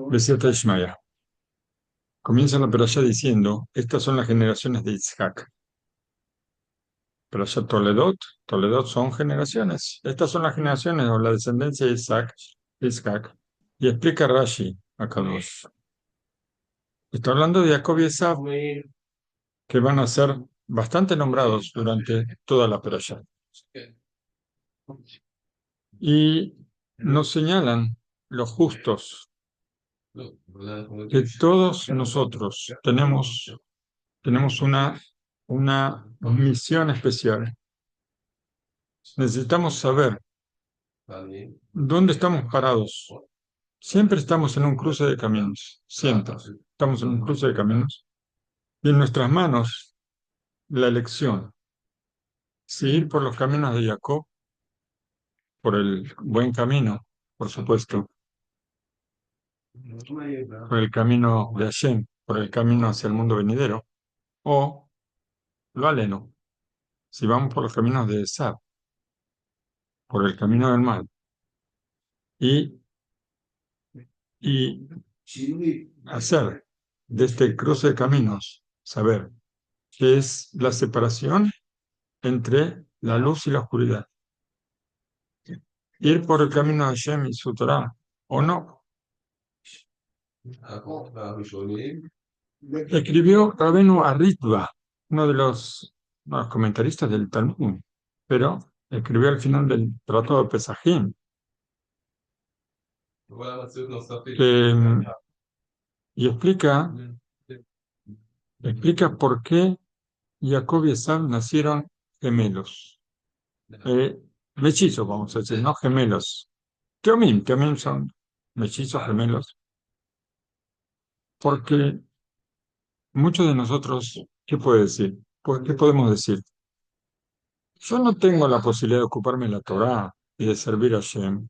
Besíate Ishmael. Comienza la perashá diciendo, estas son las generaciones de Isaac. Perashá Toledot, Toledot son generaciones. Estas son las generaciones o la descendencia de Isaac. Y explica Rashi acá dos. Está hablando de Jacob y Esav, que van a ser bastante nombrados durante toda la perashá. Y nos señalan los justos que todos nosotros tenemos una misión especial. Necesitamos saber dónde estamos parados. Siempre estamos en un cruce de caminos, siempre estamos en un cruce de caminos. Y en nuestras manos la elección, si ir por los caminos de Jacob, por el buen camino, por supuesto, por el camino de Hashem, por el camino hacia el mundo venidero, o lo aleno, si vamos por los caminos de Esav, por el camino del mal, y, y hacer de este cruce de caminos, saber qué es la separación entre la luz y la oscuridad. Ir por el camino de Hashem y su Torah, o no. Escribió Rabenu Aritva, uno de los comentaristas del Talmud, pero escribió al final del Tratado de Pesajim, que, y explica por qué Jacob y Esav nacieron gemelos. Mellizos, vamos a decir, no gemelos. Teomim son mellizos gemelos, porque muchos de nosotros, ¿qué puede decir? ¿Qué podemos decir? Yo no tengo la posibilidad de ocuparme de la Torá y de servir a Hashem.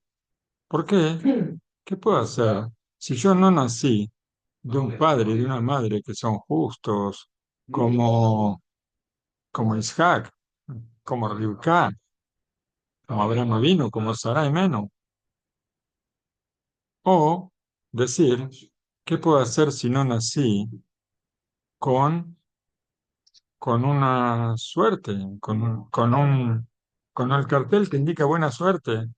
¿Por qué? ¿Qué puedo hacer? Si yo no nací de un padre y de una madre que son justos, como, como Isaac, como Rivka, como Abraham vino, como Sarai Meno. O decir, ¿qué puedo hacer si no nací con, con una suerte, con el cartel que indica buena suerte?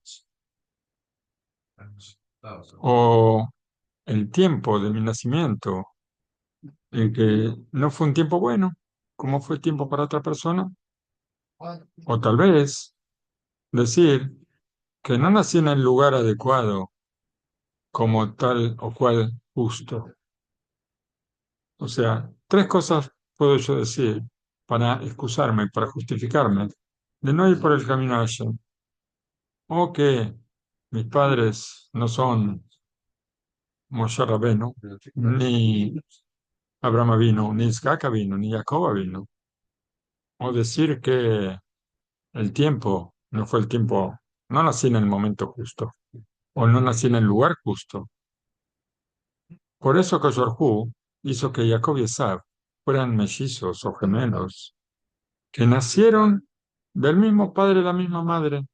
O el tiempo de mi nacimiento, en que no fue un tiempo bueno, como fue el tiempo para otra persona. O tal vez decir que no nací en el lugar adecuado como tal o cual justo. O sea, tres cosas puedo yo decir para excusarme, para justificarme de no ir por el camino de Hashem. O que mis padres no son Moshe Rabbeinu, ni Abraham vino, ni Isaac vino, ni Jacob vino. O decir que el tiempo no fue el tiempo, no nací en el momento justo, o no nací en el lugar justo. Por eso Hu hizo que Jacob y Esav fueran mellizos o gemelos, que nacieron del mismo padre y la misma madre,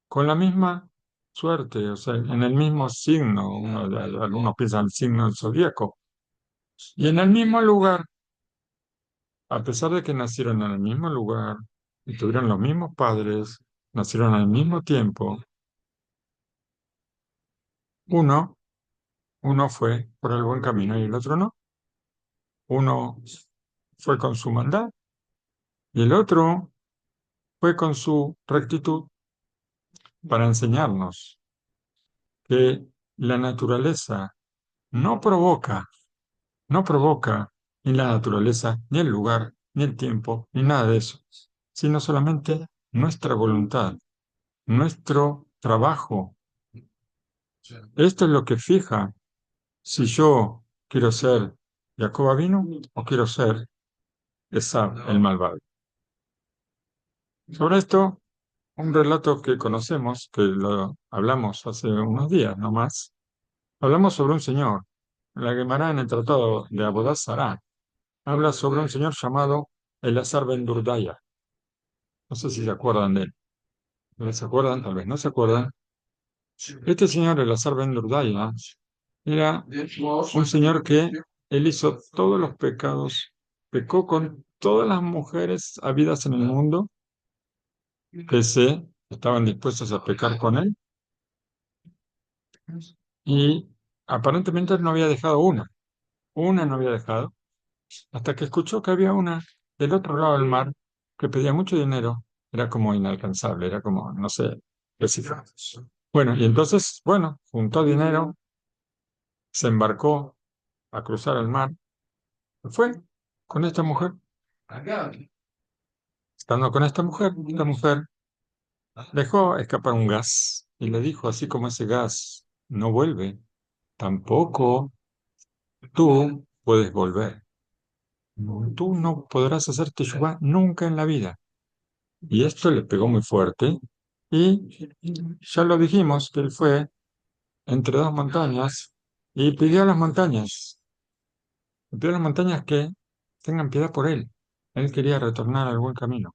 con la misma suerte, o sea, en el mismo signo, algunos piensan el signo del zodíaco, y en el mismo lugar, a pesar de que nacieron en el mismo lugar y tuvieron los mismos padres, nacieron al mismo tiempo, uno, uno fue por el buen camino y el otro no. Uno fue con su maldad y el otro fue con su rectitud para enseñarnos que la naturaleza no provoca, no provoca ni la naturaleza, ni el lugar, ni el tiempo, ni nada de eso, sino solamente nuestra voluntad, nuestro trabajo. Esto es lo que fija si yo quiero ser Jacob vino o quiero ser Esav el malvado. Sobre esto, un relato que conocemos, que lo hablamos hace unos días nomás, hablamos sobre un señor. La Gemara en el Tratado de Abodá Zará habla sobre un señor llamado Elazar ben Durdaya. No sé si se acuerdan de él. ¿No se acuerdan? Tal vez no se acuerdan. Este señor, Elazar ben Durdaya, era un señor que él hizo todos los pecados, pecó con todas las mujeres habidas en el mundo que estaban dispuestas a pecar con él, y aparentemente él no había dejado una no había dejado, hasta que escuchó que había una del otro lado del mar que pedía mucho dinero. Era como inalcanzable, era como, no sé, descifrar. Bueno, y entonces, bueno, juntó dinero, se embarcó a cruzar el mar, fue con esta mujer. Estando con esta mujer dejó escapar un gas y le dijo, así como ese gas no vuelve, tampoco tú puedes volver. Tú no podrás hacer teshuvá nunca en la vida. Y esto le pegó muy fuerte. Y ya lo dijimos, que él fue entre dos montañas y pidió a las montañas que tengan piedad por él. Él quería retornar al buen camino.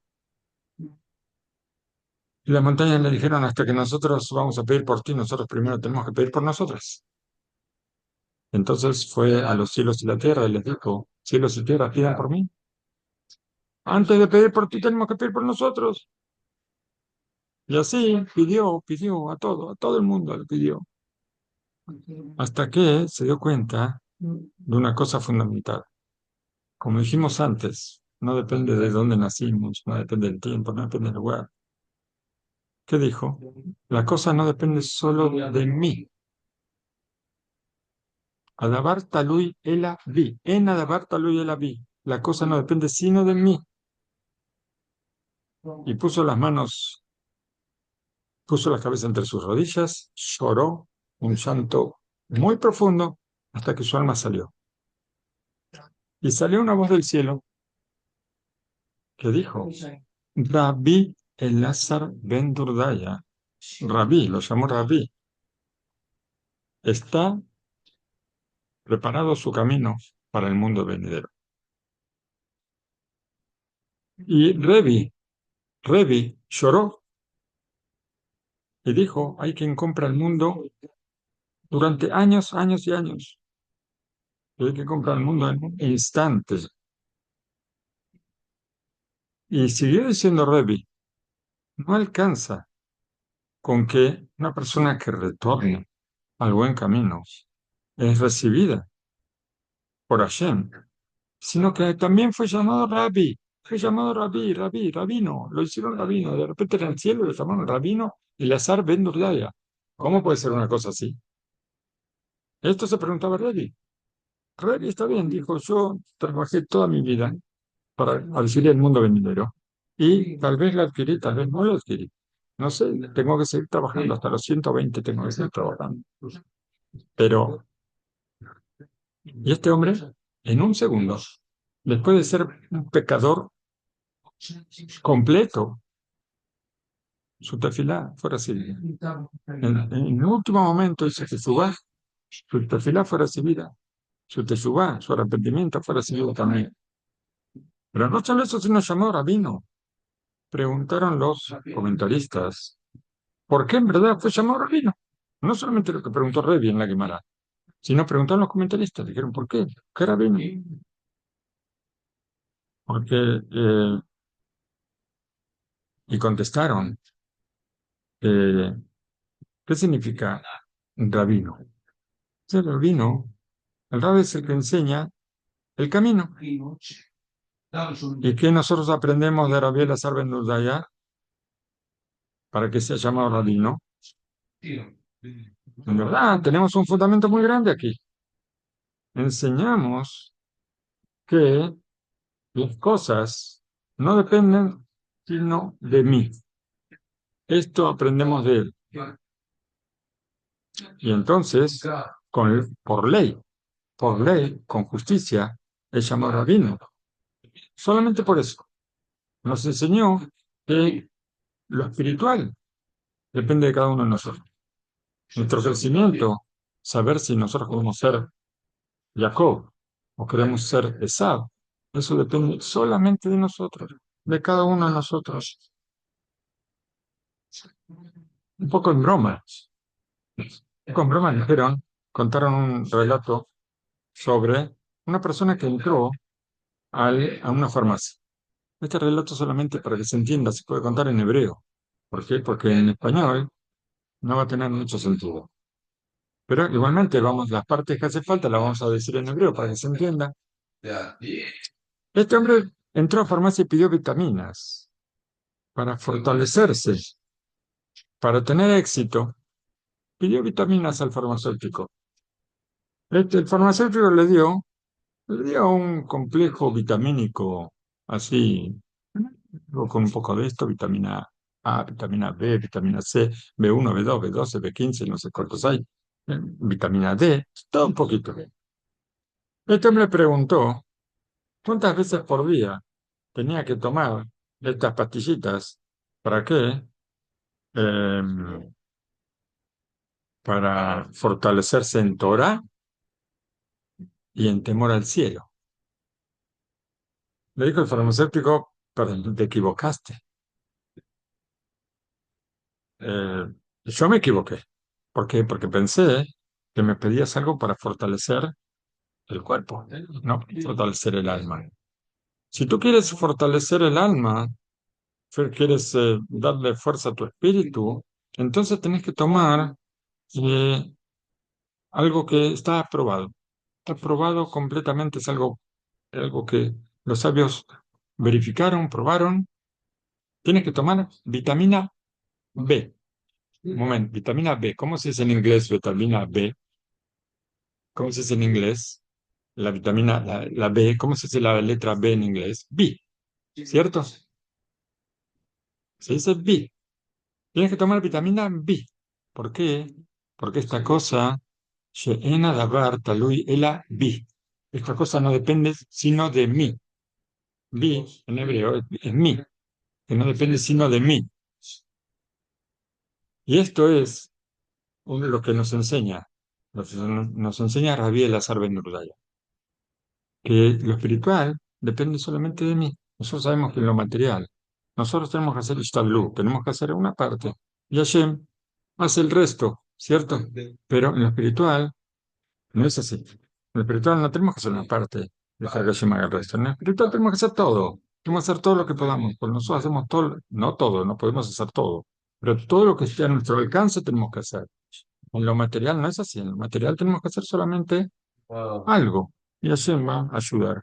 Y las montañas le dijeron, hasta que nosotros vamos a pedir por ti, nosotros primero tenemos que pedir por nosotras. Entonces fue a los cielos y la tierra y les dijo, cielos y tierra, pidan por mí. Antes de pedir por ti, tenemos que pedir por nosotros. Y así pidió a todo el mundo le pidió. Hasta que se dio cuenta de una cosa fundamental. Como dijimos antes, no depende de dónde nacimos, no depende del tiempo, no depende del lugar. ¿Qué dijo? La cosa no depende solo de mí. Adabar talui ela vi. En adabar talui ela vi. La cosa no depende sino de mí. Y puso la cabeza entre sus rodillas, lloró un llanto muy profundo hasta que su alma salió. Y salió una voz del cielo que dijo, Rabí Elazar ben Durdaya, Rabí, lo llamó Rabí, está preparado su camino para el mundo venidero. Y Revi lloró y dijo, hay quien compra el mundo durante años, años y años. Y hay que comprar el mundo en un instante. Y siguió diciendo Revi, no alcanza con que una persona que retorne al buen camino es recibida por Hashem, sino que también fue llamado rabino, lo hicieron rabino, de repente en el cielo lo llamaron rabino Elazar ben Durdaya. ¿Cómo puede ser una cosa así? Esto se preguntaba Revi. Revi está bien, dijo, yo trabajé toda mi vida para adquirir el mundo venidero y tal vez lo adquirí, tal vez no lo adquirí. No sé, tengo que seguir trabajando, hasta los 120 tengo que seguir trabajando. Pero, y este hombre, en un segundo, después de ser un pecador completo, su tefilá fue recibida. En el último momento hizo teshuvá, su tefilá fue recibida. Su teshuvá, su arrepentimiento fue recibido también. Pero no solo eso, sino llamó rabino. Preguntaron los comentaristas, ¿por qué en verdad fue llamado rabino? No solamente lo que preguntó Revi en la Gemara, sino preguntaron los comentaristas, dijeron, ¿por qué? ¿Qué rabino? Porque, y contestaron, eh, ¿qué significa rabino? El rabino, el rab es el que enseña el camino. ¿Y qué nosotros aprendemos de Rabbi Elazar ben Durdaya para que sea llamado rabino? En verdad, tenemos un fundamento muy grande aquí. Enseñamos que las cosas no dependen sino de mí. Esto aprendemos de él. Y entonces, por ley, con justicia, es llamado rabino. Solamente por eso. Nos enseñó que lo espiritual depende de cada uno de nosotros. Nuestro crecimiento, saber si nosotros queremos ser Jacob o queremos ser Esau, eso depende solamente de nosotros, de cada uno de nosotros. Un poco en broma, Con broma dijeron, contaron un relato sobre una persona que entró a una farmacia. Este relato solamente para que se entienda se puede contar en hebreo. ¿Por qué? Porque en español no va a tener mucho sentido. Pero igualmente, vamos, las partes que hace falta las vamos a decir en hebreo para que se entienda. Este hombre entró a farmacia y pidió vitaminas para fortalecerse, para tener éxito. Pidió vitaminas al farmacéutico. El farmacéutico le dio un complejo vitamínico así, con un poco de esto, vitamina A, vitamina B, vitamina C, B1, B2, B12, B15, no sé cuántos hay, vitamina D, todo un poquito. Este hombre preguntó cuántas veces por día tenía que tomar estas pastillitas. ¿Para qué? Em, para fortalecerse en Torah y en temor al cielo. Le dijo el farmacéutico, perdón, te equivocaste. Eh, yo me equivoqué. ¿Por qué? Porque pensé que me pedías algo para fortalecer el cuerpo, no fortalecer el alma. Si tú quieres fortalecer el alma, quieres darle fuerza a tu espíritu, entonces tenés que tomar eh, algo que está aprobado. Está aprobado completamente, es algo que los sabios verificaron, probaron. Tienes que tomar vitamina B. Un momento, vitamina B. ¿Cómo se dice en inglés vitamina B? ¿Cómo se dice en inglés? La vitamina, la B. ¿Cómo se dice la letra B en inglés? B, ¿cierto? Se dice B. Tienes que tomar vitamina B. ¿Por qué? Porque esta cosa, she'ena davar talui ela B. Esta cosa no depende sino de mí. B en hebreo es mí, que no depende sino de mí. Y esto es lo que nos enseña, nos enseña Rabbi Elazar ben Urdaya, que lo espiritual depende solamente de mí. Nosotros sabemos que en lo material, nosotros tenemos que hacer Ishtadlu, tenemos que hacer una parte, y Hashem hace el resto, ¿cierto? Pero en lo espiritual no es así. En lo espiritual no tenemos que hacer una parte, dejar que Hashem haga el resto. En lo espiritual tenemos que hacer todo. Tenemos que hacer todo lo que podamos. Pues nosotros hacemos todo, no todo, no podemos hacer todo, pero todo lo que esté a nuestro alcance tenemos que hacer. En lo material no es así. En lo material tenemos que hacer solamente algo y Hashem va a ayudar.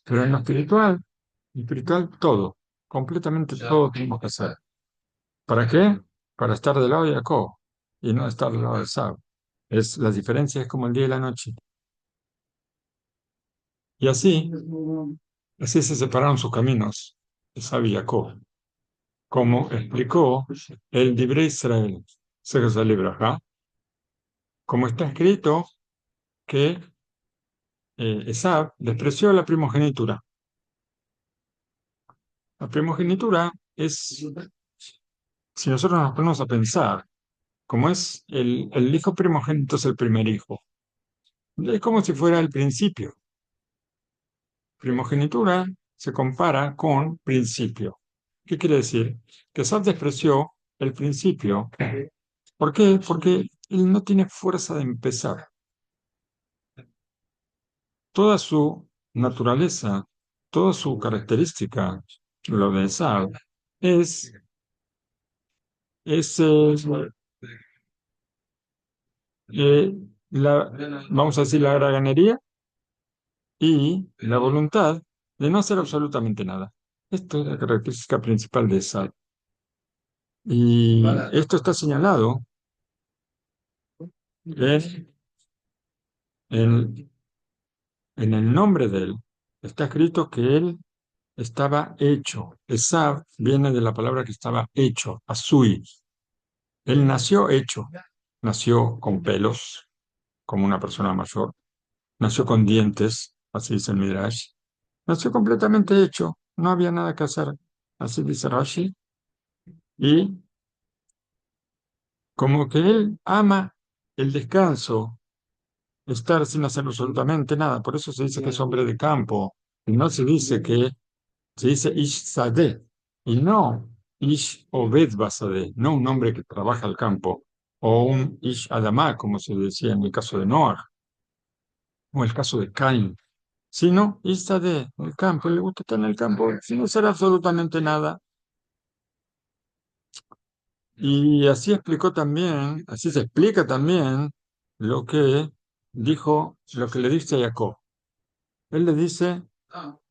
Pero en lo espiritual todo, completamente todo tenemos que hacer. ¿Para qué? Para estar del lado de Jacob y no estar del lado de Esau. La diferencia es como el día y la noche. Y así se separaron sus caminos, Esau y Jacob, como explicó el Divrei Israel, Sefer Libraja, como está escrito que Esau despreció la primogenitura. La primogenitura es, si nosotros nos ponemos a pensar, como es el hijo primogénito es el primer hijo, es como si fuera el principio. Primogenitura se compara con principio. ¿Qué quiere decir? Que Sab despreció el principio. ¿Por qué? Porque él no tiene fuerza de empezar. Toda su naturaleza, toda su característica, lo de Sab, es, es eh, la, vamos a decir, la haraganería y la voluntad de no hacer absolutamente nada. Esto es la característica principal de Sad. Y esto está señalado en, en, en el nombre de él. Está escrito que él estaba hecho. Esav viene de la palabra que estaba hecho, asui. Él nació hecho. Nació con pelos, como una persona mayor. Nació con dientes, así dice el Midrash. Nació completamente hecho, no había nada que hacer, así dice Rashi, y como que él ama el descanso, estar sin hacer absolutamente nada, por eso se dice que es hombre de campo, y no se dice se dice Ish Sadeh, y no Ish Obed Basadeh, no un hombre que trabaja al campo, o un Ish Adamá, como se decía en el caso de Noah, o el caso de Caín, sino está de el campo, le gusta estar en el campo sin hacer absolutamente nada. Y así explicó también, así se explica también lo que lo que le dice a Jacob. Él le dice,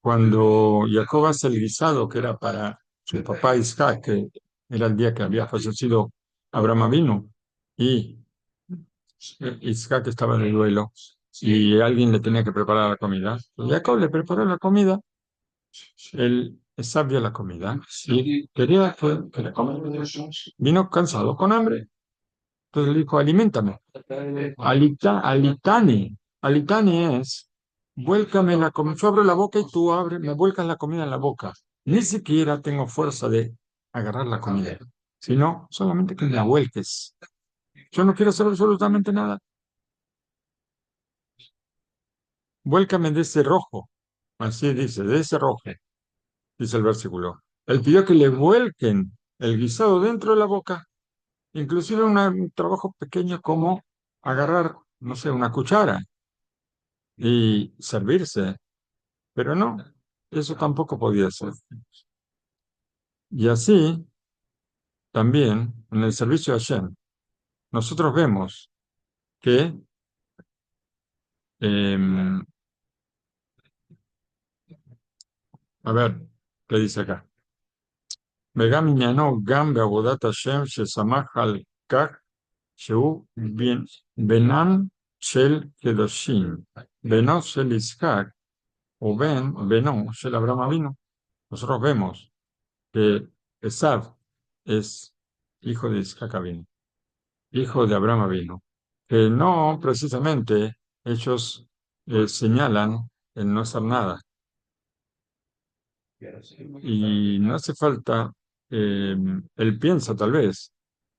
cuando Jacob hace el guisado que era para su papá Isaac, que era el día que había fallecido Abraham Avinu, y Isaac estaba en el duelo, y alguien le tenía que preparar la comida. Y Jacob le preparó la comida, él sabía la comida, y quería que la comiera. Vino cansado, con hambre. Entonces le dijo, aliméntame. Alitani. Alitani es, vuélcame la comida. Yo abro la boca y tú me vuelcas la comida en la boca. Ni siquiera tengo fuerza de agarrar la comida, sino solamente que me la vuelques. Yo no quiero hacer absolutamente nada. Vuélcame de ese rojo. Así dice, de ese rojo, dice el versículo. Él pidió que le vuelquen el guisado dentro de la boca, inclusive un trabajo pequeño como agarrar, no sé, una cuchara y servirse, pero no, eso tampoco podía ser. Y así, también, en el servicio de Hashem, nosotros vemos que, em, a ver, ¿qué dice acá? וגם עניינו גם בעבודת השם ששמח על כך שהוא בנם של קדושים, בנו של יצחק בנו של אברהם אבינו. Nosotros vemos que Esav es hijo de Isaac Avinu, hijo de Abraham Avinu, que no precisamente ellos señalan el no hacer nada. Y no hace falta, él piensa tal vez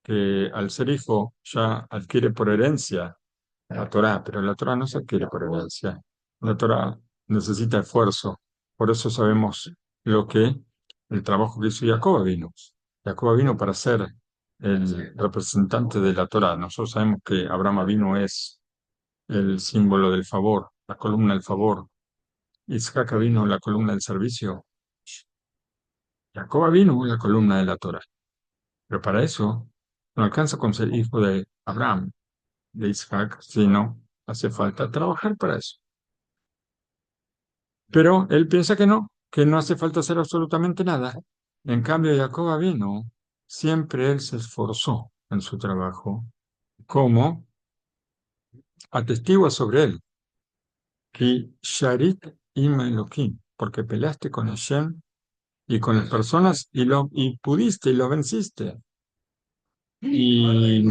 que al ser hijo ya adquiere por herencia la Torá, pero la Torá no se adquiere por herencia. La Torá necesita esfuerzo. Por eso sabemos el trabajo que hizo Jacob vino. Jacob vino para ser el representante de la Torá. Nosotros sabemos que Abraham vino es el símbolo del favor, la columna del favor. Isaac vino la columna del servicio. Jacob vino la columna de la Torá. Pero para eso no alcanza con ser hijo de Abraham, de Isaac, sino hace falta trabajar para eso. Pero él piensa que no hace falta hacer absolutamente nada. En cambio, Jacob vino, siempre él se esforzó en su trabajo, como atestigua sobre él, que Sharit im Elohim, porque peleaste con Hashem y con las personas y pudiste y lo venciste. Y,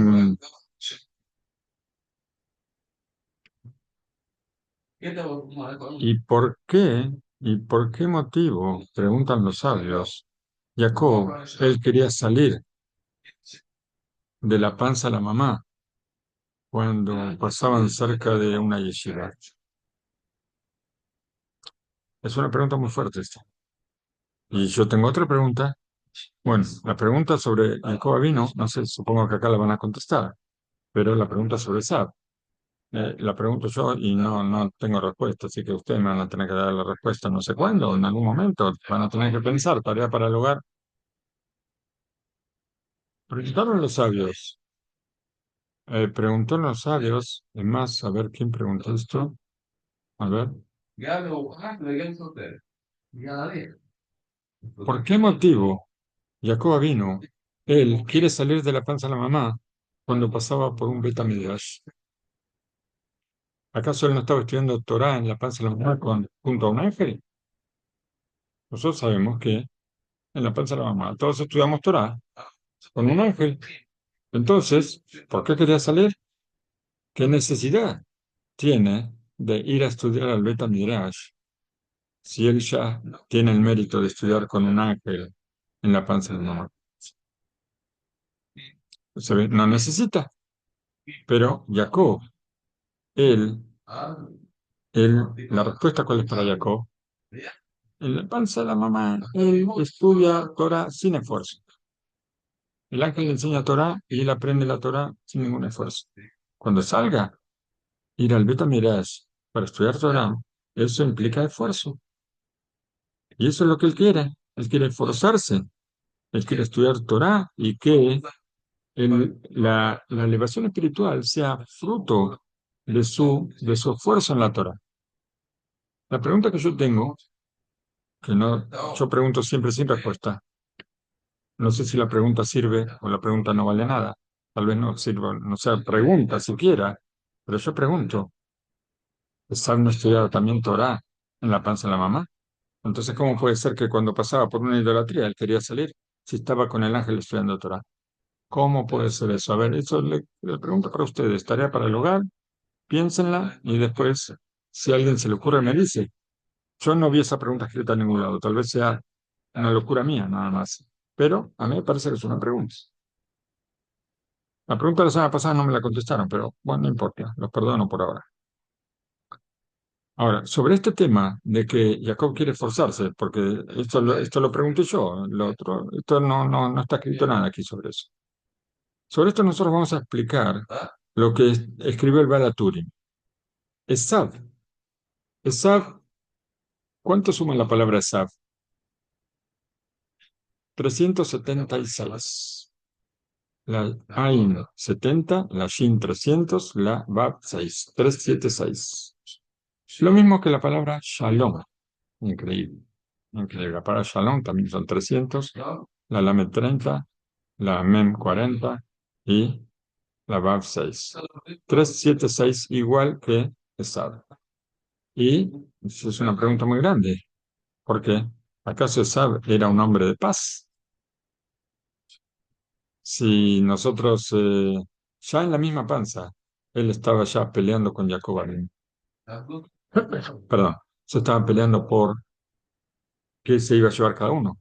¿y por qué? ¿Y por qué motivo? Preguntan los sabios. Jacob, él quería salir de la panza a la mamá cuando pasaban cerca de una yeshiva. Es una pregunta muy fuerte esta. Y yo tengo otra pregunta. Bueno, la pregunta sobre Jacob vino, no sé, supongo que acá la van a contestar, pero la pregunta sobre Sab, la pregunto yo y no tengo respuesta, así que ustedes me van a tener que dar la respuesta no sé cuándo, en algún momento, van a tener que pensar, tarea para el hogar. Preguntaron los sabios, preguntaron los sabios, es más, a ver quién preguntó esto, a ver, ¿por qué motivo Jacob vino? Él quiere salir de la panza de la mamá cuando pasaba por un Beta Midrash. ¿Acaso él no estaba estudiando Torah en la panza de la mamá junto a un ángel? Nosotros sabemos que en la panza de la mamá todos estudiamos Torah con un ángel. Entonces, ¿por qué quería salir? ¿Qué necesidad tiene de ir a estudiar al Beta Midrash si él ya tiene el mérito de estudiar con un ángel en la panza de la mamá? Se ve, no necesita. Pero Jacob, él, la respuesta cuál es para Jacob. En la panza de la mamá, él estudia Torah sin esfuerzo. El ángel le enseña Torah y él aprende la Torah sin ningún esfuerzo. Cuando salga, ir al Bet Midrash para estudiar Torah, eso implica esfuerzo. Y eso es lo que él quiere. Él quiere esforzarse. Él quiere estudiar Torah y que la elevación espiritual sea fruto de su esfuerzo en la Torah. La pregunta que yo tengo, que no, yo pregunto siempre sin respuesta. No sé si la pregunta sirve o la pregunta no vale nada. Tal vez no sirva, no sea pregunta siquiera, pero yo pregunto. ¿Esab no estudiaba también Torah en la panza de la mamá? Entonces, ¿cómo puede ser que cuando pasaba por una idolatría él quería salir si estaba con el ángel estudiando Torah? ¿Cómo puede ser eso? A ver, eso le pregunto para ustedes, tarea para el hogar, piénsenla y después, si a alguien se le ocurre, me dice. Yo no vi esa pregunta escrita en ningún lado, tal vez sea una locura mía nada más, pero a mí me parece que es una pregunta. La pregunta de la semana pasada no me la contestaron, pero bueno, no importa, los perdono por ahora. Ahora, sobre este tema de que Jacob quiere esforzarse, porque esto lo pregunté yo, lo otro, esto no está escrito nada aquí sobre eso. Sobre esto nosotros vamos a explicar lo que escribió el Balaturi. Esav. Esav, ¿cuánto suma la palabra Esav? 376. La Ain 70, la Shin 300, la Bab 6. 376. Lo mismo que la palabra Shalom. Increíble. Increíble. La palabra Shalom también son 300, la Lamed 30, la Mem 40 y la Bab 6. 376 igual que Esad. Y eso es una pregunta muy grande. ¿Por qué? ¿Acaso Esad era un hombre de paz? Si nosotros, ya en la misma panza, él estaba ya peleando con Jacob Abin. Perdón, se estaban peleando por qué se iba a llevar cada uno.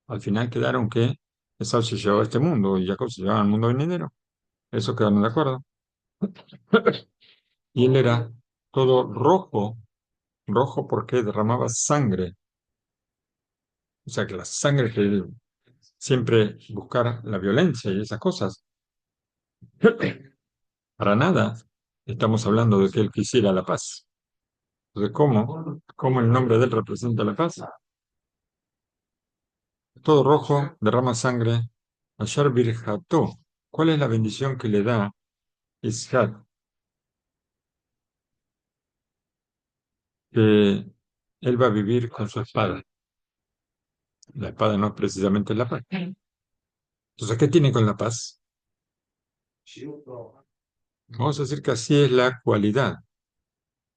Al final quedaron que Esau se llevaba este mundo y Jacob se llevaba al mundo venidero. Eso quedaron de acuerdo. Y él era todo rojo, rojo porque derramaba sangre. O sea que la sangre que él siempre buscar la violencia y esas cosas. Para nada estamos hablando de que él quisiera la paz. Entonces, ¿cómo el nombre de él representa la paz? Todo rojo, derrama sangre. Ashar Birjató. ¿Cuál es la bendición que le da Isaac? Que él va a vivir con su espada. La espada no es precisamente la paz. Entonces, ¿qué tiene con la paz? Vamos a decir que así es la cualidad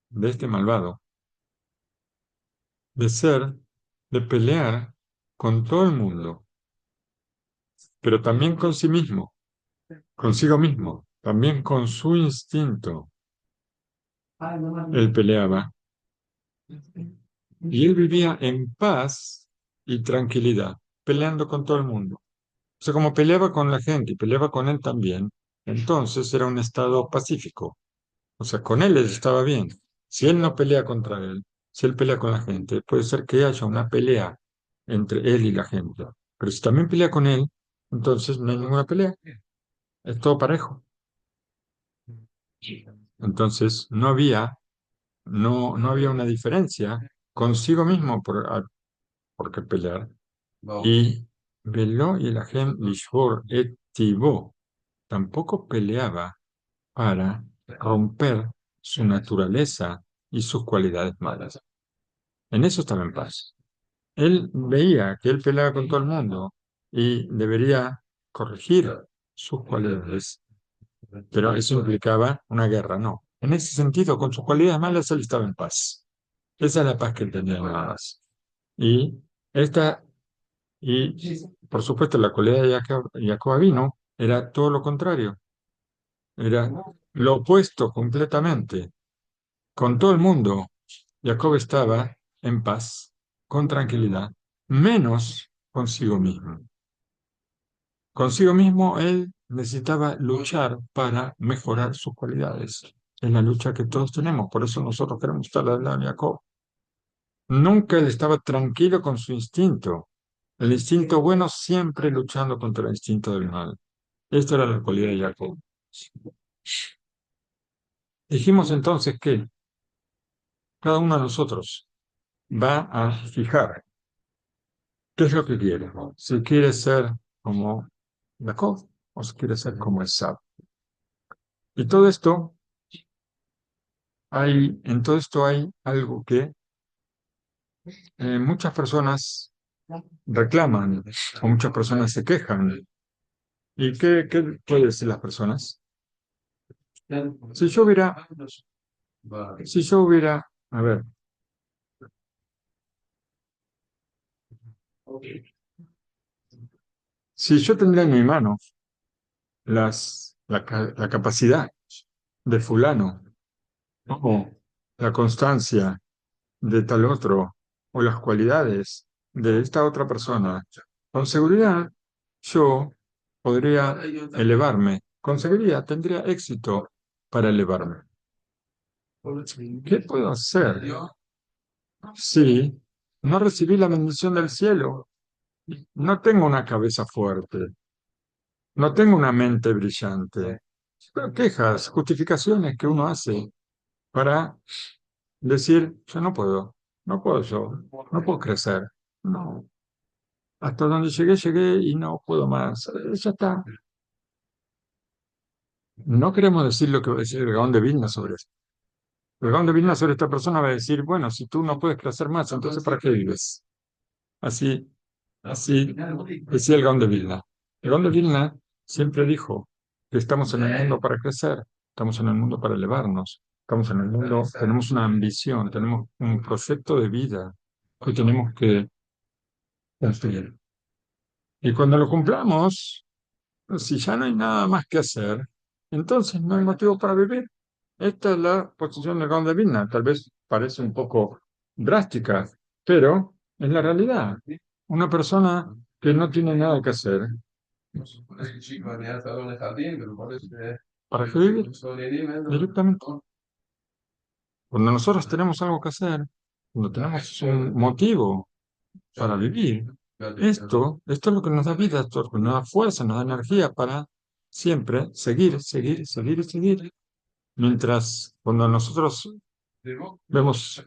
de este malvado, de ser, de pelear con todo el mundo, pero también con sí mismo, consigo mismo, también con su instinto. Él peleaba y él vivía en paz y tranquilidad, peleando con todo el mundo. O sea, como peleaba con la gente y peleaba con él también, entonces era un estado pacífico. O sea, con él estaba bien. Si él no pelea contra él, si él pelea con la gente, puede ser que haya una pelea entre él y la gente. Pero si también pelea con él, entonces no hay ninguna pelea. Es todo parejo. Entonces no había una diferencia consigo mismo por qué pelear. Y Veló y la gente Lishbor et Tibó tampoco peleaba para romper su naturaleza y sus cualidades malas. En eso estaba en paz. Él veía que él peleaba con todo el mundo y debería corregir sus cualidades, pero eso implicaba una guerra, no. En ese sentido, con sus cualidades malas, él estaba en paz. Esa es la paz que él tenía nada más. Y esta, y por supuesto, la cualidad de Jacob vino era todo lo contrario, era lo opuesto completamente. Con todo el mundo, Jacob estaba en paz, con tranquilidad, menos consigo mismo. Consigo mismo, él necesitaba luchar para mejorar sus cualidades. Es la lucha que todos tenemos, por eso nosotros queremos estar al lado de Jacob. Nunca él estaba tranquilo con su instinto. El instinto bueno siempre luchando contra el instinto del mal. Esto era la cualidad de Jacob. Dijimos entonces que cada uno de nosotros va a fijar qué es lo que quiere. Si quiere ser como Jacob o si quiere ser como Esaú. Y todo esto en todo esto hay algo que muchas personas reclaman o muchas personas se quejan. ¿Y qué pueden decir las personas? Si yo hubiera, si yo hubiera, a ver, si yo tendría en mi mano la capacidad de fulano, o la constancia de tal otro, o las cualidades de esta otra persona, con seguridad yo podría elevarme, con seguridad tendría éxito para elevarme. ¿Qué puedo hacer si no recibí la bendición del cielo? No tengo una cabeza fuerte, no tengo una mente brillante. Pero quejas, justificaciones que uno hace para decir, yo no puedo, no puedo yo, no puedo crecer. No, hasta donde llegué, llegué y no puedo más. Ya está. No queremos decir lo que va a decir el Gaón de Vilna sobre esto. El Gaón de Vilna sobre esta persona va a decir, bueno, si tú no puedes crecer más, entonces ¿para qué vives? Así, así decía el Gaón de Vilna. El Gaón de Vilna siempre dijo que estamos en el mundo para crecer, estamos en el mundo para elevarnos, estamos en el mundo, tenemos una ambición, tenemos un proyecto de vida que tenemos que cumplir. Y cuando lo cumplamos, si ya no hay nada más que hacer, entonces no hay motivo para vivir. Esta es la posición del Gaón de Vilna. Tal vez parece un poco drástica, pero es la realidad. Una persona que no tiene nada que hacer, ¿para qué vivir? Directamente. Cuando nosotros tenemos algo que hacer, cuando tenemos un motivo para vivir, esto es lo que nos da vida, esto es lo que nos da fuerza, nos da energía para siempre seguir, seguir, seguir y seguir. Mientras cuando nosotros vemos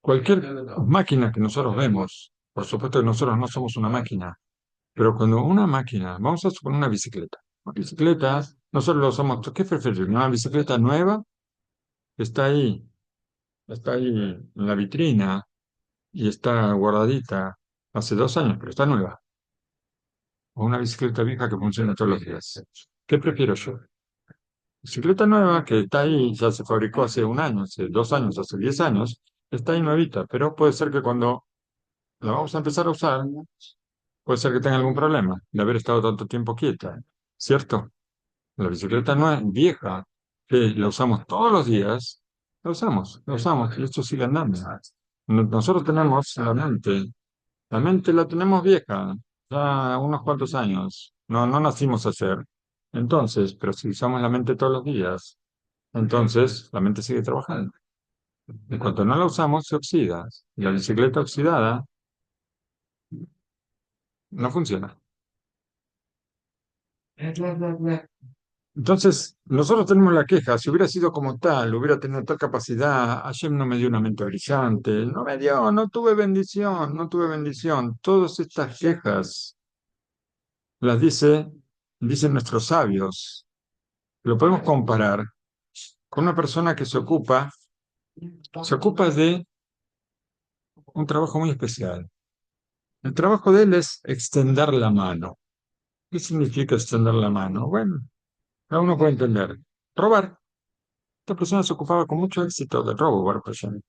cualquier máquina que nosotros vemos, por supuesto que nosotros no somos una máquina, pero cuando una máquina, vamos a suponer una bicicleta, nosotros lo usamos, ¿qué preferir? ¿Una bicicleta nueva que está ahí en la vitrina y está guardadita hace 2 años, pero está nueva? ¿O una bicicleta vieja que funciona todos los días? ¿Qué prefiero yo? Bicicleta nueva que está ahí, ya se fabricó hace 1 año, hace 2 años, hace 10 años, está ahí nuevita, pero puede ser que cuando la vamos a empezar a usar, puede ser que tenga algún problema de haber estado tanto tiempo quieta, ¿cierto? La bicicleta no es vieja, que la usamos todos los días, la usamos, y esto sigue andando. Nosotros tenemos la mente la tenemos vieja, ya unos cuantos años, no nacimos ayer. Entonces, pero si usamos la mente todos los días, entonces la mente sigue trabajando. En cuanto no la usamos, se oxida. Y la bicicleta oxidada no funciona. Entonces, nosotros tenemos la queja, si hubiera sido como tal, hubiera tenido tal capacidad, Hashem no me dio una mente brillante, no me dio, no tuve bendición, no tuve bendición. Todas estas quejas las dicen nuestros sabios. Lo podemos comparar con una persona que se ocupa de un trabajo muy especial. El trabajo de él es extender la mano. ¿Qué significa extender la mano? Bueno, cada uno puede entender. Robar. Esta persona se ocupaba con mucho éxito del robo, Baruch Hashem.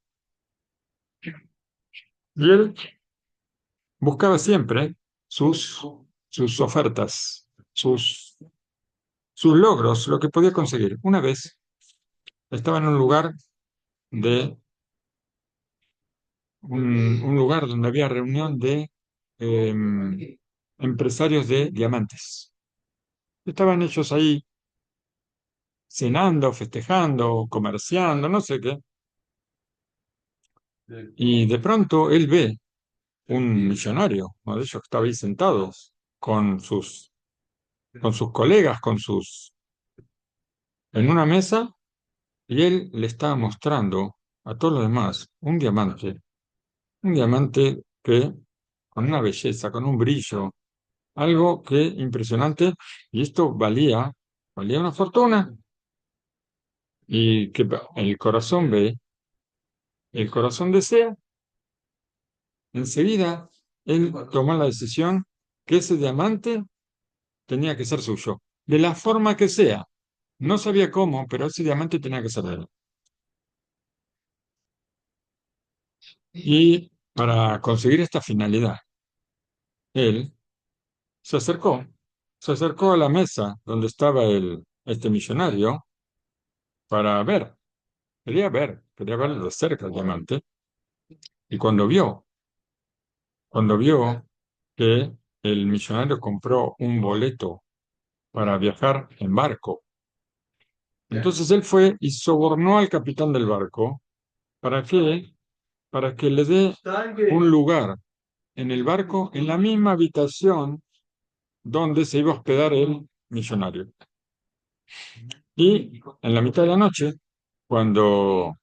Y él buscaba siempre sus, sus ofertas, sus logros, lo que podía conseguir. Una vez estaba en de un lugar donde había reunión de empresarios de diamantes. Estaban ellos ahí cenando, festejando, comerciando, no sé qué. Y de pronto él ve un millonario, uno de ellos que estaba ahí sentado con con sus colegas, en una mesa, y él le estaba mostrando a todos los demás un diamante que, con una belleza, con un brillo, algo que impresionante, y esto valía una fortuna, y que el corazón ve, el corazón desea. Enseguida, él tomó la decisión que ese diamante tenía que ser suyo, de la forma que sea. No sabía cómo, pero ese diamante tenía que ser de él. Y para conseguir esta finalidad, él se acercó, se acercó a la mesa donde estaba este millonario para ver, quería ver de cerca el diamante. Y cuando vio que el millonario compró un boleto para viajar en barco, entonces él fue y sobornó al capitán del barco. ¿Para qué? Para que le dé un lugar en el barco, en la misma habitación donde se iba a hospedar el millonario. Y en la mitad de la noche, cuando,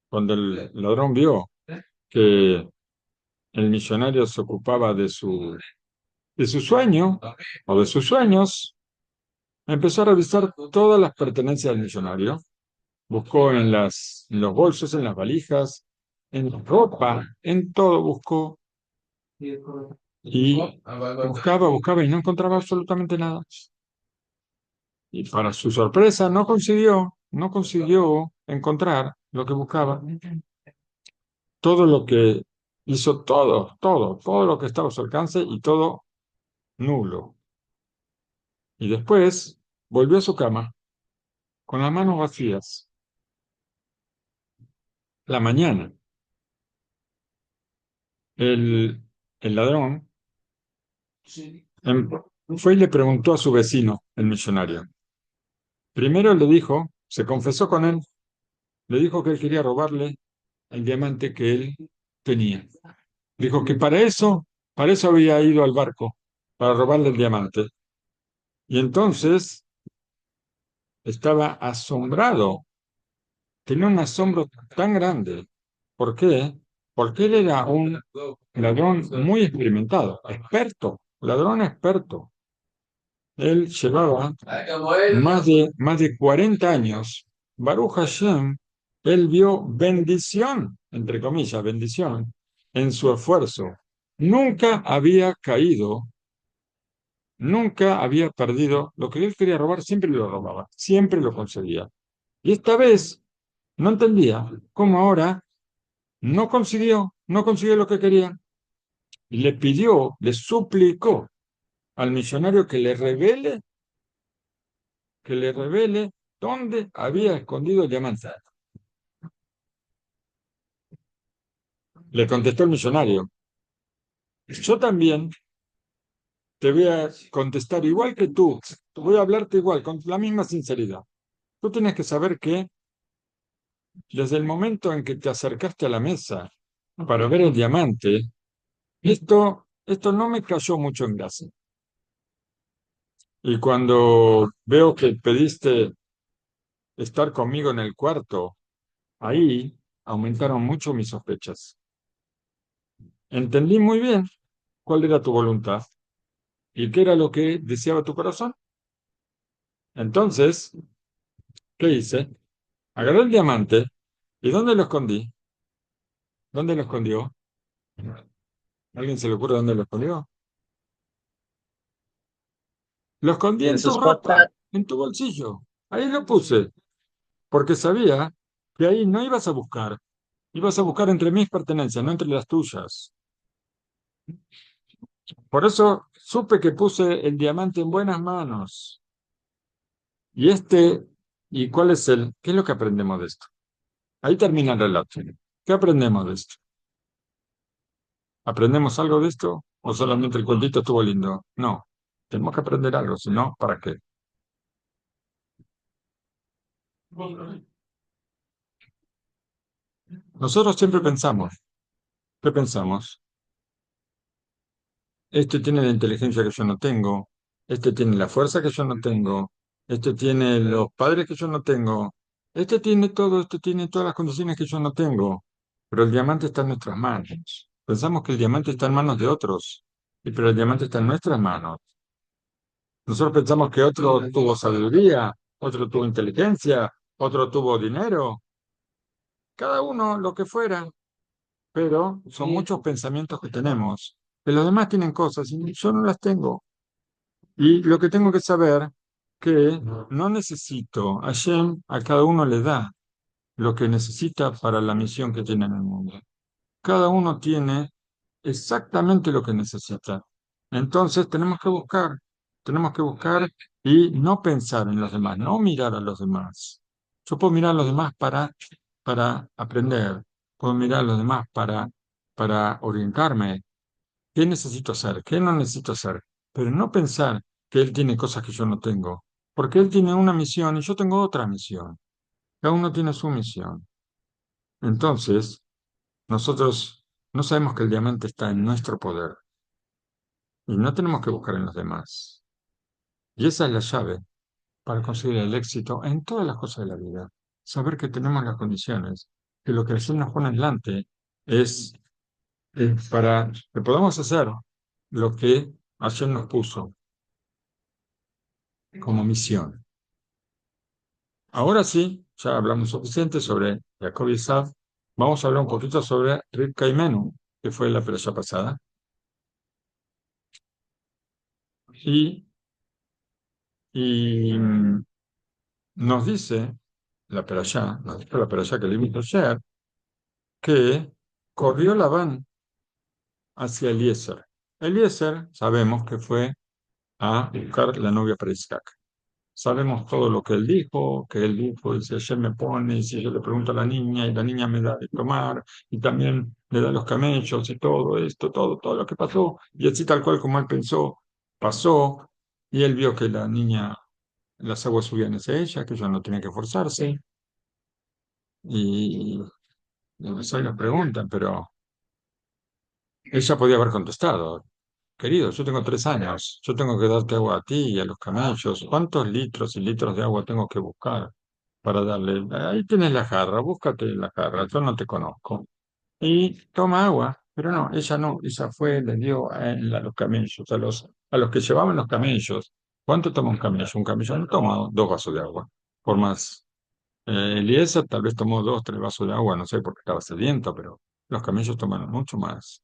cuando el ladrón vio que el millonario se ocupaba de su sueño o de sus sueños, empezó a revisar todas las pertenencias del millonario. Buscó en los bolsos, en las valijas, en la ropa, en todo buscó. Y buscaba y no encontraba absolutamente nada. Y para su sorpresa no consiguió encontrar lo que buscaba. Todo lo que hizo, todo lo que estaba a su alcance y todo nulo. Y después volvió a su cama con las manos vacías. La mañana, el, el ladrón em- fue y le preguntó a su vecino, el millonario. Primero le dijo, se confesó con él, le dijo que él quería robarle el diamante que él tenía. Dijo que para eso había ido al barco, para robarle el diamante. Y entonces estaba asombrado, tenía un asombro tan grande. ¿Por qué? Porque él era un ladrón muy experimentado, experto, ladrón experto. Él llevaba más de 40 años. Baruch Hashem, él vio bendición, entre comillas, bendición, en su esfuerzo. Nunca había caído, nunca había perdido. Lo que él quería robar, siempre lo robaba, siempre lo conseguía. Y esta vez no entendía cómo ahora no consiguió lo que quería. Y le pidió, le suplicó al millonario que le revele dónde había escondido el diamante. Le contestó el millonario, yo también te voy a contestar igual que tú, voy a hablarte igual, con la misma sinceridad. Tú tienes que saber que desde el momento en que te acercaste a la mesa para ver el diamante, esto no me cayó mucho en gracia. Y cuando veo que pediste estar conmigo en el cuarto, ahí aumentaron mucho mis sospechas. Entendí muy bien cuál era tu voluntad y qué era lo que deseaba tu corazón. Entonces, ¿qué hice? Agarré el diamante y ¿dónde lo escondí? ¿Dónde lo escondió? ¿Alguien se le ocurre dónde lo escondió? Lo escondí En en tu sus ropa, patas. en tu bolsillo. Ahí lo puse, porque sabía que ahí no ibas a buscar. Ibas a buscar entre mis pertenencias, no entre las tuyas. Por eso supe que puse el diamante en buenas manos. Y ¿cuál es qué es lo que aprendemos de esto? Ahí termina el relato. ¿Qué aprendemos de esto? ¿Aprendemos algo de esto? ¿O solamente el cuentito estuvo lindo? No, tenemos que aprender algo, si no, ¿para qué? Nosotros siempre pensamos, ¿qué pensamos? este tiene la inteligencia que yo no tengo, este tiene la fuerza que yo no tengo, este tiene los padres que yo no tengo, este tiene todo, este tiene todas las condiciones que yo no tengo, pero el diamante está en nuestras manos. Pensamos que el diamante está en manos de otros, pero el diamante está en nuestras manos. Nosotros pensamos que otro tuvo sabiduría, otro tuvo inteligencia, otro tuvo dinero, cada uno lo que fuera, pero son muchos pensamientos que tenemos, que los demás tienen cosas y yo no las tengo. Y lo que tengo que saber que no necesito, Hashem a cada uno le da lo que necesita para la misión que tiene en el mundo. Cada uno tiene exactamente lo que necesita. Entonces tenemos que buscar y no pensar en los demás, no mirar a los demás. Yo puedo mirar a los demás para aprender, puedo mirar a los demás para orientarme. ¿Qué necesito hacer? ¿Qué no necesito hacer? Pero no pensar que él tiene cosas que yo no tengo, porque él tiene una misión y yo tengo otra misión. Cada uno tiene su misión. Entonces, nosotros no sabemos que el diamante está en nuestro poder y no tenemos que buscar en los demás. Y esa es la llave para conseguir el éxito en todas las cosas de la vida. Saber que tenemos las condiciones, que lo que el Señor nos pone delante es, para que podamos hacer lo que ayer nos puso como misión. Ahora sí, ya hablamos suficiente sobre Jacob y Esav. Vamos a hablar un poquito sobre Rivka y Menú, que fue la peralla pasada. Y, y nos dice nos dijo la peralla que leímos ayer, que corrió Labán hacia Eliezer. Eliezer sabemos que fue a buscar la novia para Isaac. Sabemos todo lo que él dijo, y si ayer me pone, y si yo le pregunto a la niña, y la niña me da de tomar, y también le da los camellos, y todo esto, todo lo que pasó, y así tal cual como él pensó, pasó, y él vio que la niña, las aguas subían hacia ella, que ella no tenía que forzarse, y pues hoy nos preguntan, pero ella podía haber contestado, querido, yo tengo 3 años, yo tengo que darte agua a ti y a los camellos. ¿Cuántos litros y litros de agua tengo que buscar para darle? Ahí tienes la jarra, búscate la jarra, yo no te conozco. Y toma agua, pero no, ella fue, le dio a los camellos, a los que llevaban los camellos. ¿Cuánto toma un camello? Un camello no toma 2 vasos de agua, por más. Eliezer tal vez tomó 2, 3 vasos de agua, no sé, porque estaba sediento, pero los camellos toman mucho más.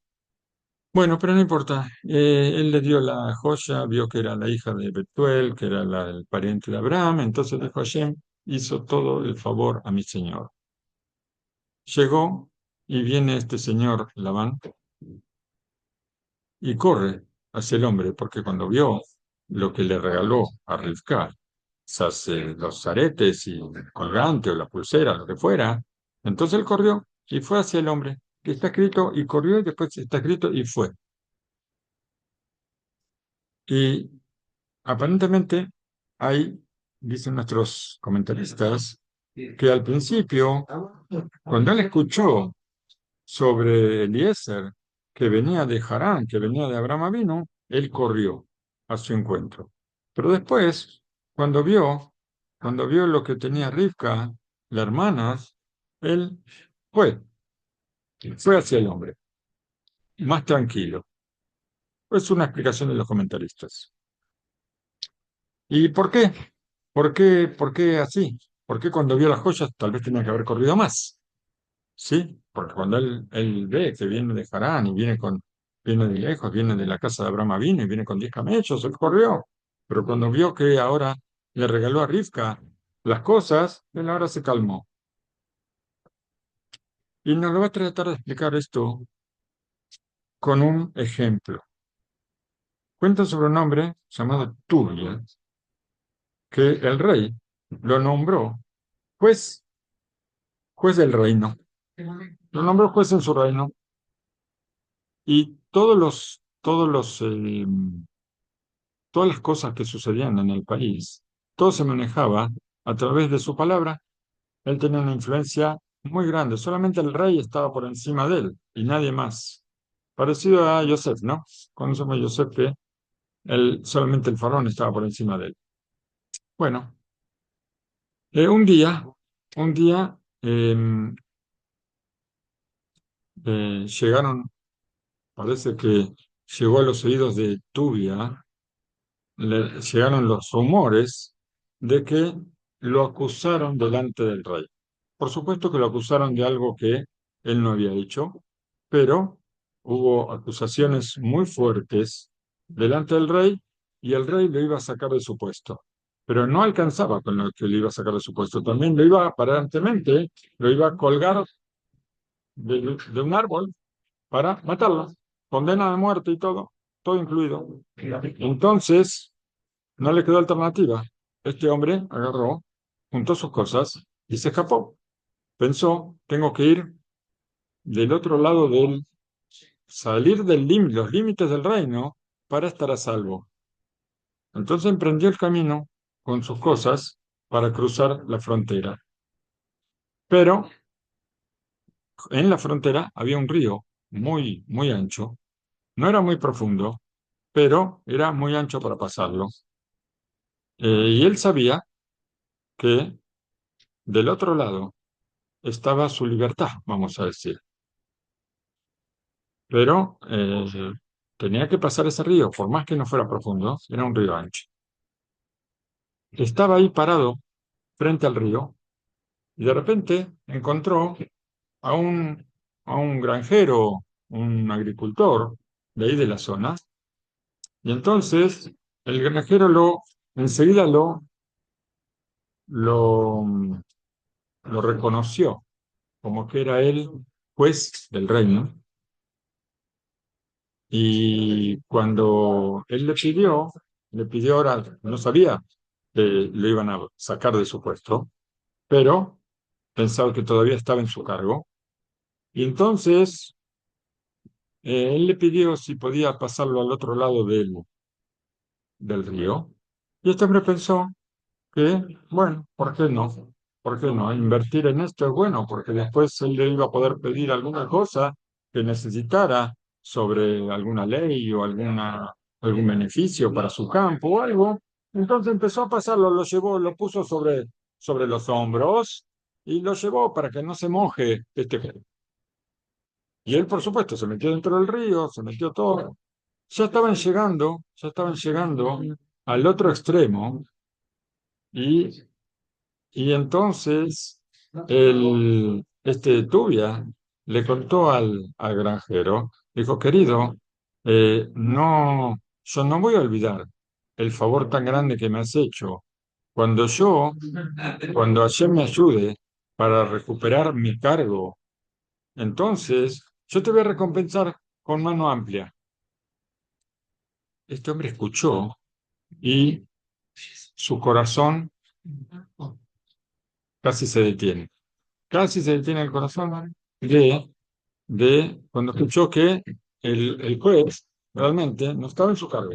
Bueno, pero no importa. Él le dio la joya, vio que era la hija de Betuel, que era el pariente de Abraham, entonces dijo Hashem, hizo todo el favor a mi señor. Llegó y viene este señor Labán y corre hacia el hombre, porque cuando vio lo que le regaló a Rivka, los aretes y el colgante o la pulsera, lo que fuera, entonces él corrió y fue hacia el hombre, que está escrito, y corrió y después está escrito y fue. Y aparentemente hay, dicen nuestros comentaristas, que al principio, cuando él escuchó sobre Eliezer, que venía de Harán, que venía de Abraham Avinu, él corrió a su encuentro. Pero después, cuando vio lo que tenía Rivka, la hermana, él fue, fue hacia el hombre, más tranquilo. Es una explicación de los comentaristas. ¿Y por qué? ¿Por qué así? ¿Por qué cuando vio las joyas tal vez tenía que haber corrido más? ¿Sí? Porque cuando él ve que viene de Harán y viene de lejos, viene de la casa de Abraham Avinu y viene con 10 camellos, él corrió. Pero cuando vio que ahora le regaló a Rivka las cosas, él ahora se calmó. Y nos lo va a tratar de explicar esto con un ejemplo. Cuenta sobre un hombre llamado Tubia, que el rey lo nombró juez, juez del reino. Lo nombró juez en su reino. Y todas las cosas que sucedían en el país, todo se manejaba a través de su palabra. Él tenía una influencia muy grande. Solamente el rey estaba por encima de él y nadie más. parecido a Yosef, ¿no? Conocemos a Yosef que solamente el faraón estaba por encima de él. Bueno, un día llegaron, parece que llegó a los oídos de Tubia, le llegaron los rumores de que lo acusaron delante del rey. Por supuesto que lo acusaron de algo que él no había hecho, pero hubo acusaciones muy fuertes delante del rey y el rey lo iba a sacar de su puesto. Pero no alcanzaba con lo que le iba a sacar de su puesto. También lo iba, aparentemente, lo iba a colgar de un árbol para matarlo. Condena de muerte y todo incluido. Entonces, no le quedó alternativa. Este hombre agarró, juntó sus cosas y se escapó. Pensó, tengo que ir del otro lado salir los límites del reino para estar a salvo. Entonces emprendió el camino con sus cosas para cruzar la frontera. Pero en la frontera había un río muy, muy ancho. No era muy profundo, pero era muy ancho para pasarlo. Y él sabía que del otro lado estaba su libertad, vamos a decir. Pero tenía que pasar ese río, por más que no fuera profundo, era un río ancho. Estaba ahí parado frente al río y de repente encontró a un granjero, un agricultor de ahí de la zona, y entonces el granjero enseguida lo, lo reconoció como que era el juez del reino. Y cuando él le pidió ahora, no sabía que lo iban a sacar de su puesto, pero pensaba que todavía estaba en su cargo. Y entonces él le pidió si podía pasarlo al otro lado del río. Y este hombre pensó que, bueno, ¿por qué no? ¿Por qué no? Invertir en esto es bueno, porque después él le iba a poder pedir alguna cosa que necesitara sobre alguna ley o algún beneficio para su campo o algo. Entonces empezó a pasarlo, lo llevó, lo puso sobre los hombros y lo llevó para que no se moje este. Y él, por supuesto, se metió dentro del río, se metió todo. Ya estaban llegando al otro extremo y Y entonces Tubia le contó al granjero, dijo, querido, no, yo no voy a olvidar el favor tan grande que me has hecho. Cuando cuando Hashem me ayude para recuperar mi cargo, entonces yo te voy a recompensar con mano amplia. Este hombre escuchó y su corazón casi se detiene. Casi se detiene el corazón de cuando escuchó que el juez realmente no estaba en su cargo.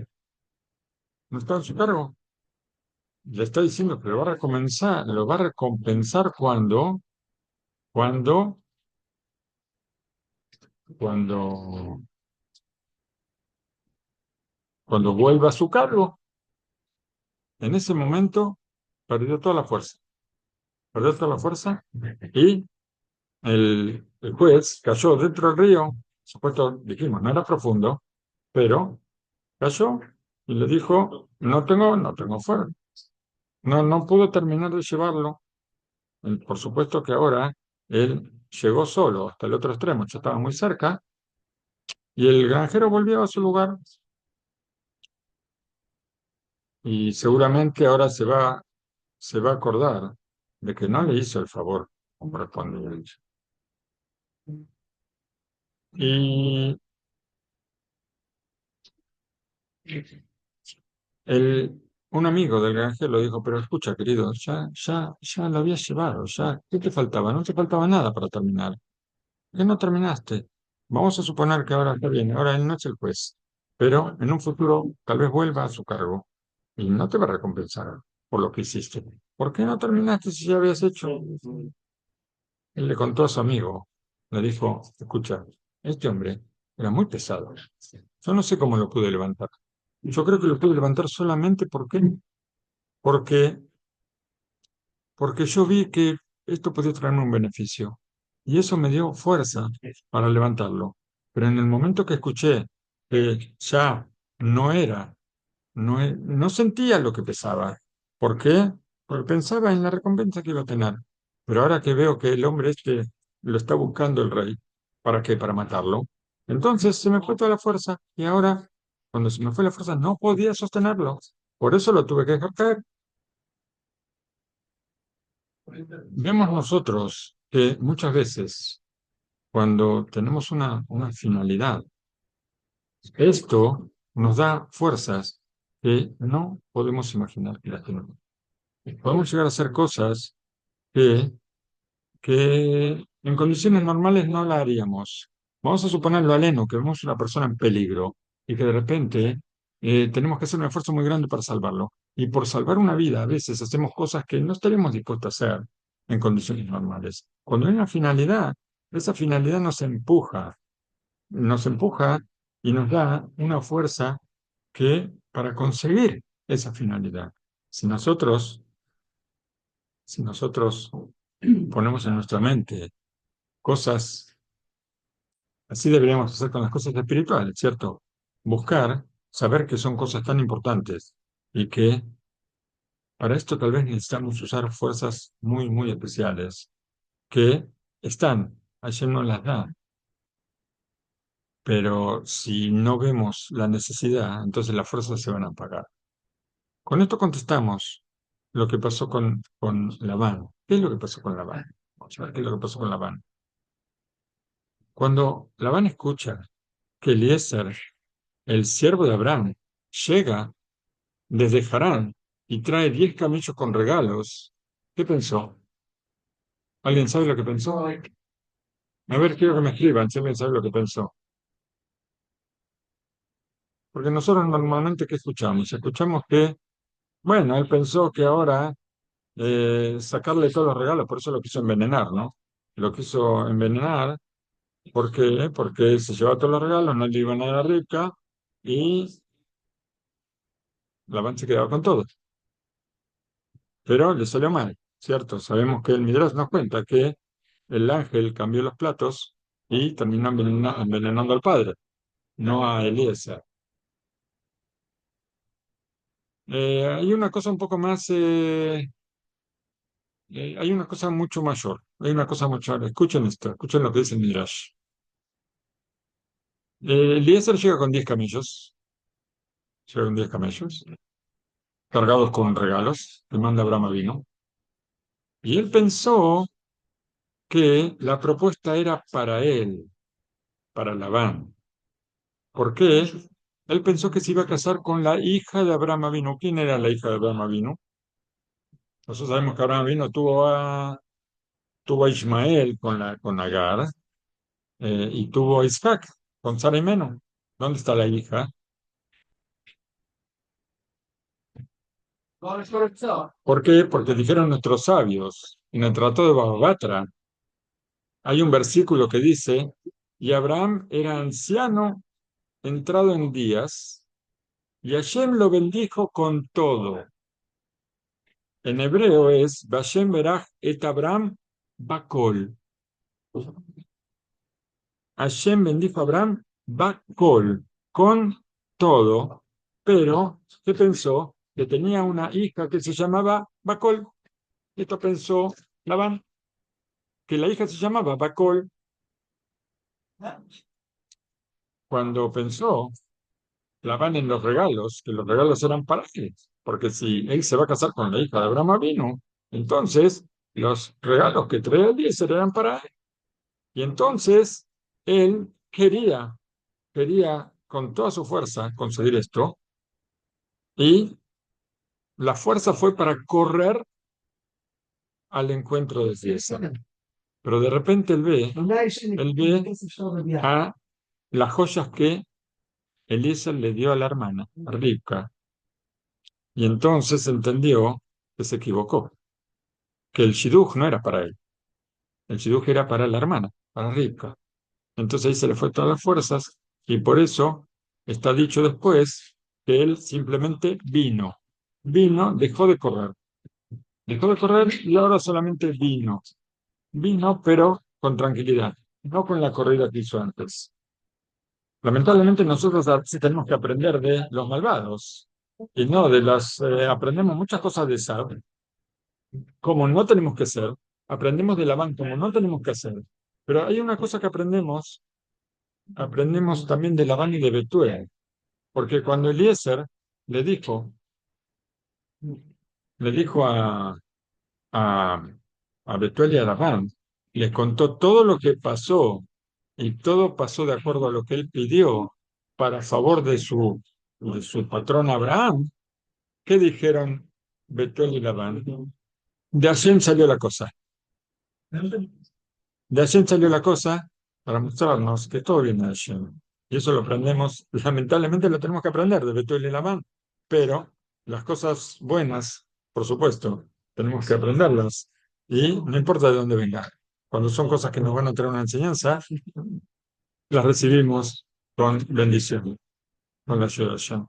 No estaba en su cargo. Le está diciendo que lo va a recompensar cuando, cuando, cuando vuelva a su cargo. En ese momento perdió toda la fuerza. Perdió toda la fuerza y el juez cayó dentro del río. Supuesto, dijimos, no era profundo, pero cayó y le dijo, no tengo fuerza. No pudo terminar de llevarlo. Por supuesto que ahora él llegó solo hasta el otro extremo, ya estaba muy cerca, y el granjero volvió a su lugar y seguramente ahora se va a acordar de que no le hizo el favor correspondiente. Y el, un amigo del granjero le dijo, pero escucha, querido, ya lo habías llevado, ¿qué te faltaba? No te faltaba nada para terminar. ¿Qué no terminaste? Vamos a suponer que ahora está bien, ahora él no es el juez, pero en un futuro tal vez vuelva a su cargo y no te va a recompensar por lo que hiciste. ¿Por qué no terminaste si ya habías hecho? Él le contó a su amigo, le dijo, escucha, este hombre era muy pesado. Yo no sé cómo lo pude levantar. Yo creo que lo pude levantar solamente porque, porque yo vi que esto podía traerme un beneficio. Y eso me dio fuerza para levantarlo. Pero en el momento que escuché que ya no era no sentía lo que pesaba. ¿Por qué? Porque pensaba en la recompensa que iba a tener. Pero ahora que veo que el hombre este lo está buscando el rey, ¿para qué? Para matarlo. Entonces se me fue toda la fuerza y ahora, cuando se me fue la fuerza, no podía sostenerlo. Por eso lo tuve que dejar caer. Vemos nosotros que muchas veces, cuando tenemos una finalidad, esto nos da fuerzas que no podemos imaginar que las tenemos. Podemos llegar a hacer cosas que, que en condiciones normales no la haríamos. Vamos a suponerlo aleno, que vemos una persona en peligro y que de repente tenemos que hacer un esfuerzo muy grande para salvarlo. Y por salvar una vida, a veces hacemos cosas que no estaríamos dispuestos a hacer en condiciones normales. Cuando hay una finalidad, esa finalidad nos empuja y nos da una fuerza que para conseguir esa finalidad. Si nosotros Si nosotros ponemos en nuestra mente cosas, así deberíamos hacer con las cosas espirituales, ¿cierto? Buscar, saber que son cosas tan importantes y que para esto tal vez necesitamos usar fuerzas muy, muy especiales que están, ayer no las da, pero si no vemos la necesidad, entonces las fuerzas se van a apagar. Con esto contestamos lo que pasó con Labán. ¿Qué es lo que pasó con Labán? Vamos a ver qué es lo que pasó con Labán. Cuando Labán escucha que Eliezer, el siervo de Abraham, llega desde Harán y trae 10 camellos con regalos, ¿qué pensó? ¿Alguien sabe lo que pensó? A ver, quiero que me escriban si alguien sabe lo que pensó. Porque nosotros normalmente, ¿qué escuchamos? Escuchamos que, bueno, él pensó que ahora sacarle todos los regalos, por eso lo quiso envenenar, ¿no? Lo quiso envenenar, ¿por qué? Porque se llevaba todos los regalos, no le iban a dar rica y Labán se quedaba con todo. Pero le salió mal, ¿cierto? Sabemos que el Midrash nos cuenta que el ángel cambió los platos y terminó envenenando al padre, no a Eliezer. Hay una cosa un poco más, hay una cosa mucho mayor, hay una cosa mucho mayor. Escuchen esto, escuchen lo que dice el Midrash. Eliezer llega con 10 camellos, llega con 10 camellos, cargados con regalos, que manda Abraham vino, y él pensó que la propuesta era para él, para Labán. ¿Por qué? Él pensó que se iba a casar con la hija de Abraham Avinu. ¿Quién era la hija de Abraham Avinu? Nosotros sabemos que Abraham Avinu tuvo a Ismael con Agar y tuvo a Isaac con Sara y Menú. ¿Dónde está la hija? ¿Por qué? Porque dijeron nuestros sabios en el Tratado de Baba Batra. Hay un versículo que dice, y Abraham era anciano, entrado en días, y Hashem lo bendijo con todo. En hebreo es Vashem Berach et Abraham Bakol. Hashem bendijo a Abraham Bakol, con todo, pero ¿qué pensó? Que tenía una hija que se llamaba Bakol. Esto pensó Labán, que la hija se llamaba Bakol. Cuando pensó Labán en los regalos, que los regalos eran para él, porque si él se va a casar con la hija de Abraham vino, entonces los regalos que traía Eliezer eran para él. Y entonces él quería con toda su fuerza conseguir esto, y la fuerza fue para correr al encuentro de Eliezer. Pero de repente él ve a las joyas que Eliezer le dio a la hermana, a Rivka, y entonces entendió que se equivocó, que el shidduch no era para él, el shidduch era para la hermana, para Rivka. Entonces ahí se le fue todas las fuerzas Y por eso está dicho después que él simplemente vino. Vino, dejó de correr y ahora solamente vino. Vino, pero con tranquilidad, no con la corrida que hizo antes. Lamentablemente nosotros a veces tenemos que aprender de los malvados y no de las... aprendemos muchas cosas de Sab, como no tenemos que ser. Aprendemos de Labán como no tenemos que hacer. Pero hay una cosa que aprendemos también de Labán y de Betuel, porque cuando Eliezer le dijo, le dijo a, a Betuel y a Labán, les contó todo lo que pasó y todo pasó de acuerdo a lo que él pidió para favor de su patrón Abraham. ¿Qué dijeron Betuel y Labán? De Hashem salió la cosa. De Hashem salió la cosa para mostrarnos que todo viene de Hashem. Y eso lo aprendemos, lamentablemente lo tenemos que aprender de Betuel y Labán, pero las cosas buenas, por supuesto, tenemos que aprenderlas. Y no importa de dónde vengan. Cuando son cosas que nos van a traer una enseñanza, las recibimos con bendición, con la ayuda de Hashem.